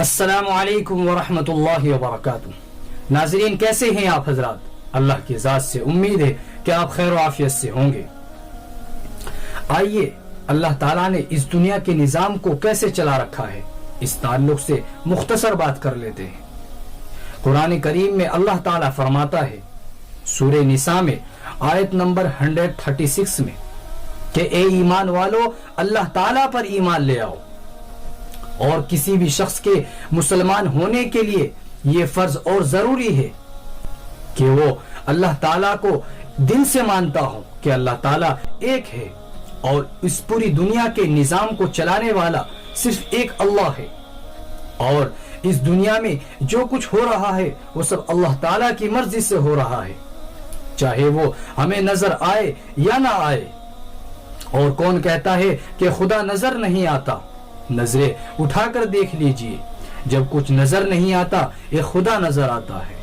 السلام علیکم ورحمۃ اللہ وبرکاتہ۔ ناظرین، کیسے ہیں آپ حضرات؟ اللہ کی ذات سے امید ہے کہ آپ خیر و عافیت سے ہوں گے۔ آئیے اللہ تعالیٰ نے اس دنیا کے نظام کو کیسے چلا رکھا ہے اس تعلق سے مختصر بات کر لیتے ہیں۔ قرآن کریم میں اللہ تعالیٰ فرماتا ہے سورہ نساء میں آیت نمبر 136 میں کہ اے ایمان والو، اللہ تعالیٰ پر ایمان لے آؤ، اور کسی بھی شخص کے مسلمان ہونے کے لیے یہ فرض اور ضروری ہے کہ وہ اللہ تعالیٰ کو دل سے مانتا ہو کہ اللہ تعالیٰ ایک ہے اور اس پوری دنیا کے نظام کو چلانے والا صرف ایک اللہ ہے، اور اس دنیا میں جو کچھ ہو رہا ہے وہ سب اللہ تعالیٰ کی مرضی سے ہو رہا ہے، چاہے وہ ہمیں نظر آئے یا نہ آئے۔ اور کون کہتا ہے کہ خدا نظر نہیں آتا؟ نظریں اٹھا کر دیکھ لیجئے، جب کچھ نظر نہیں آتا ایک خدا نظر آتا ہے۔